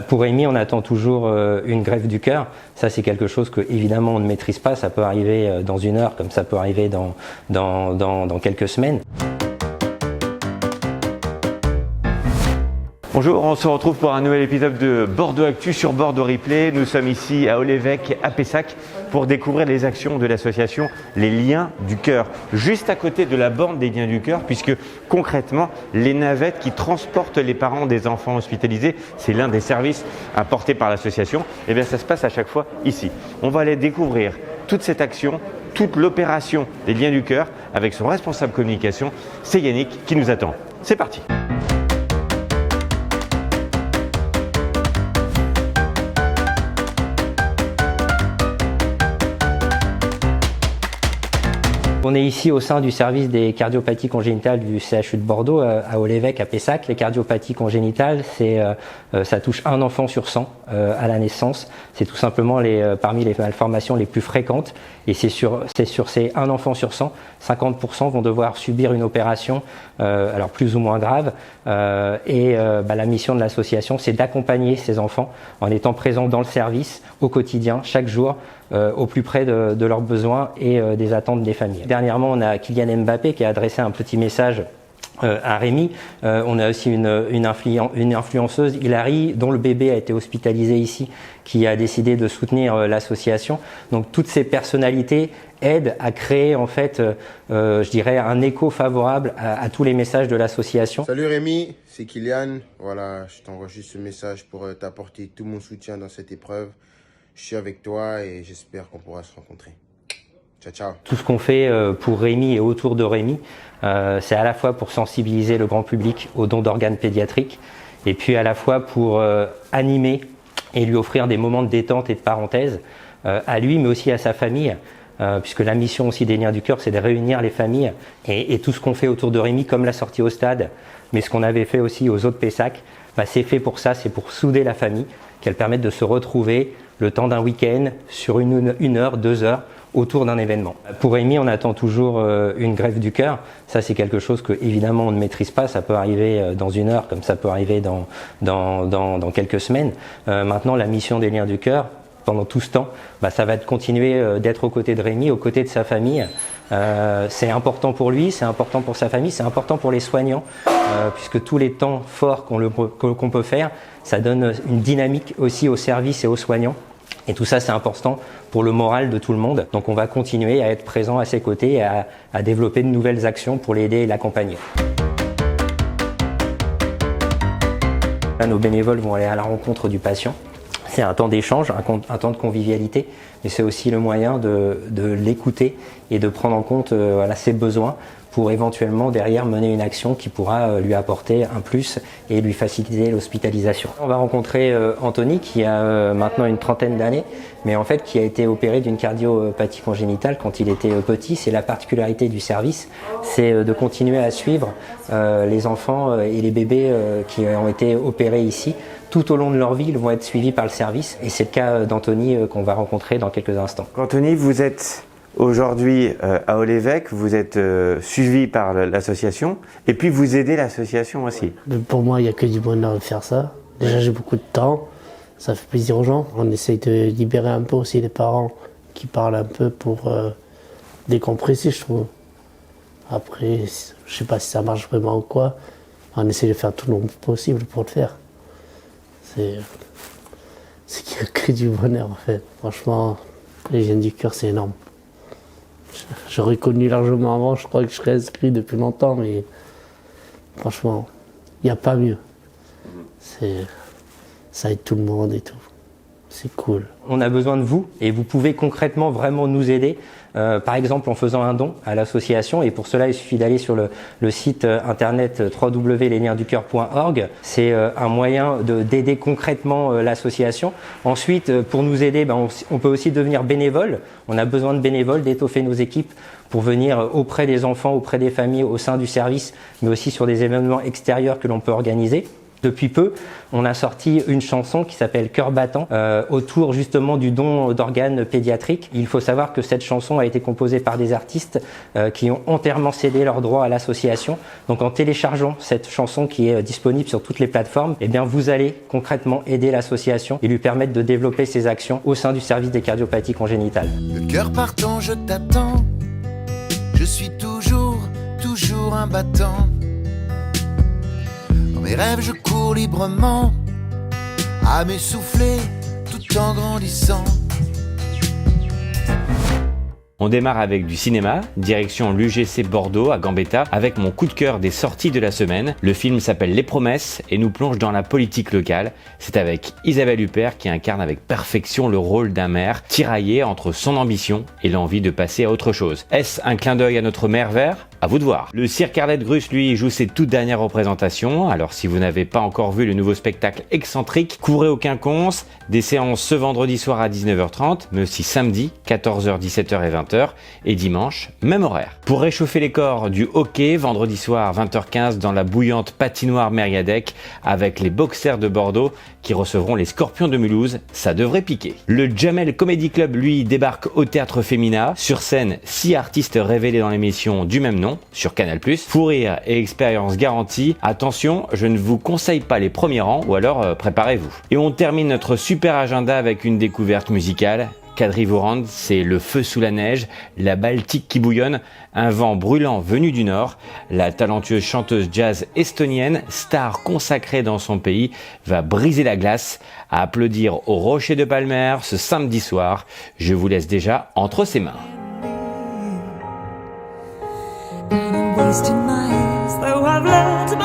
Pour Rémi, on attend toujours une greffe du cœur. Ça, c'est quelque chose que évidemment on ne maîtrise pas. Ça peut arriver dans 1 heure, comme ça peut arriver dans quelques semaines. Bonjour, on se retrouve pour un nouvel épisode de Bordeaux Actu sur Bordeaux Replay. Nous sommes ici à Haut-l'Évêque, à Pessac, pour découvrir les actions de l'association Les Liens du Cœur, juste à côté de la borne des Liens du Cœur, puisque concrètement, les navettes qui transportent les parents des enfants hospitalisés, c'est l'un des services apportés par l'association. Et bien, ça se passe à chaque fois ici. On va aller découvrir toute cette action, toute l'opération des Liens du Cœur avec son responsable communication, c'est Yannick qui nous attend. C'est parti. On est ici au sein du service des cardiopathies congénitales du CHU de Bordeaux, à Haut-l'Évêque, à Pessac. Les cardiopathies congénitales, ça touche 1 enfant sur 100 à la naissance. C'est tout simplement parmi les malformations les plus fréquentes. Et c'est sur ces 1 enfant sur 100, 50% vont devoir subir une opération, alors plus ou moins grave. La mission de l'association, c'est d'accompagner ces enfants en étant présents dans le service au quotidien, chaque jour, au plus près de leurs besoins et des attentes des familles. Dernièrement, on a Kylian Mbappé qui a adressé un petit message à Rémi. On a aussi une influenceuse, Hilary, dont le bébé a été hospitalisé ici, qui a décidé de soutenir l'association. Donc toutes ces personnalités aident à créer en fait, je dirais, un écho favorable à tous les messages de l'association. Salut Rémi, c'est Kylian. Voilà, je t'envoie juste ce message pour t'apporter tout mon soutien dans cette épreuve. Je suis avec toi et j'espère qu'on pourra se rencontrer. Ciao, ciao. Tout ce qu'on fait pour Rémi et autour de Rémi, c'est à la fois pour sensibiliser le grand public aux dons d'organes pédiatriques et puis à la fois pour animer et lui offrir des moments de détente et de parenthèse à lui mais aussi à sa famille. Puisque la mission aussi des Liens du Cœur, c'est de réunir les familles et tout ce qu'on fait autour de Rémi, comme la sortie au stade, mais ce qu'on avait fait aussi aux autres Pessac, c'est fait pour ça, c'est pour souder la famille, qu'elle permette de se retrouver le temps d'un week-end sur 1 heure, 2 heures, autour d'un événement. Pour Rémi, on attend toujours une greffe du cœur. Ça, c'est quelque chose que évidemment on ne maîtrise pas. Ça peut arriver dans 1 heure, comme ça peut arriver dans quelques semaines. Maintenant, la mission des Liens du Cœur, pendant tout ce temps, ça va être de continuer d'être aux côtés de Rémi, aux côtés de sa famille. C'est important pour lui, c'est important pour sa famille, c'est important pour les soignants, puisque tous les temps forts qu'on peut faire, ça donne une dynamique aussi au service et aux soignants. Et tout ça, c'est important pour le moral de tout le monde. Donc on va continuer à être présent à ses côtés et à développer de nouvelles actions pour l'aider et l'accompagner. Là, nos bénévoles vont aller à la rencontre du patient. C'est un temps d'échange, un temps de convivialité, mais c'est aussi le moyen de l'écouter et de prendre en compte ses besoins pour éventuellement derrière mener une action qui pourra lui apporter un plus et lui faciliter l'hospitalisation. On va rencontrer Anthony qui a maintenant une 30aine d'années, mais en fait qui a été opéré d'une cardiopathie congénitale quand il était petit. C'est la particularité du service, c'est de continuer à suivre les enfants et les bébés qui ont été opérés ici. Tout au long de leur vie, ils vont être suivis par le service et c'est le cas d'Anthony qu'on va rencontrer dans quelques instants. Anthony, vous êtes aujourd'hui à Haut-l'Évêque, vous êtes suivi par l'association et puis vous aidez l'association aussi. Pour moi, il n'y a que du bonheur de faire ça. Déjà, j'ai beaucoup de temps, ça fait plaisir aux gens. On essaye de libérer un peu aussi les parents qui parlent un peu pour décompresser, je trouve. Après, je ne sais pas si ça marche vraiment ou quoi. On essaie de faire tout le possible pour le faire. C'est qu'il n'y a que du bonheur en fait. Franchement, les Liens du Cœur, c'est énorme. J'aurais connu largement avant, je crois que je serais inscrit depuis longtemps, mais franchement, il n'y a pas mieux. Ça aide tout le monde et tout. C'est cool. On a besoin de vous et vous pouvez concrètement vraiment nous aider, par exemple en faisant un don à l'association et pour cela il suffit d'aller sur le site internet www.lesliensducoeur.org. C'est un moyen d'aider concrètement l'association. Ensuite, pour nous aider, on peut aussi devenir bénévole. On a besoin de bénévoles, d'étoffer nos équipes pour venir auprès des enfants, auprès des familles, au sein du service, mais aussi sur des événements extérieurs que l'on peut organiser. Depuis peu, on a sorti une chanson qui s'appelle Cœur battant, autour justement du don d'organes pédiatriques. Il faut savoir que cette chanson a été composée par des artistes qui ont entièrement cédé leurs droits à l'association. Donc en téléchargeant cette chanson qui est disponible sur toutes les plateformes, eh bien vous allez concrètement aider l'association et lui permettre de développer ses actions au sein du service des cardiopathies congénitales. Le cœur partant, je t'attends. Je suis toujours un battant. Dans mes rêves, je cours librement, à m'essouffler tout en grandissant. On démarre avec du cinéma, direction l'UGC Bordeaux à Gambetta, avec mon coup de cœur des sorties de la semaine. Le film s'appelle Les Promesses et nous plonge dans la politique locale. C'est avec Isabelle Huppert qui incarne avec perfection le rôle d'un maire tiraillé entre son ambition et l'envie de passer à autre chose. Est-ce un clin d'œil à notre maire vert ? À vous de voir. Le Cirque Arlette Grusse, lui, joue ses toutes dernières représentations. Alors si vous n'avez pas encore vu le nouveau spectacle excentrique, courez au Quinconce. Des séances ce vendredi soir à 19h30, mais aussi samedi, 14h, 17h et 20h, et dimanche, même horaire. Pour réchauffer les corps, du hockey, vendredi soir, 20h15, dans la bouillante patinoire Mériadec, avec les Boxers de Bordeaux, qui recevront les Scorpions de Mulhouse. Ça devrait piquer. Le Jamel Comedy Club, lui, débarque au Théâtre Femina. Sur scène, 6 artistes révélés dans l'émission du même nom, sur Canal+. Fou rire et expérience garantie. Attention, je ne vous conseille pas les premiers rangs, ou alors préparez-vous. Et on termine notre super agenda avec une découverte musicale. Kadrivourand, c'est le feu sous la neige, la Baltique qui bouillonne, un vent brûlant venu du nord. La talentueuse chanteuse jazz estonienne, star consacrée dans son pays, va briser la glace. À applaudir au Rocher de Palmer ce samedi soir. Je vous laisse déjà entre ses mains. Wasting my years, though I've learned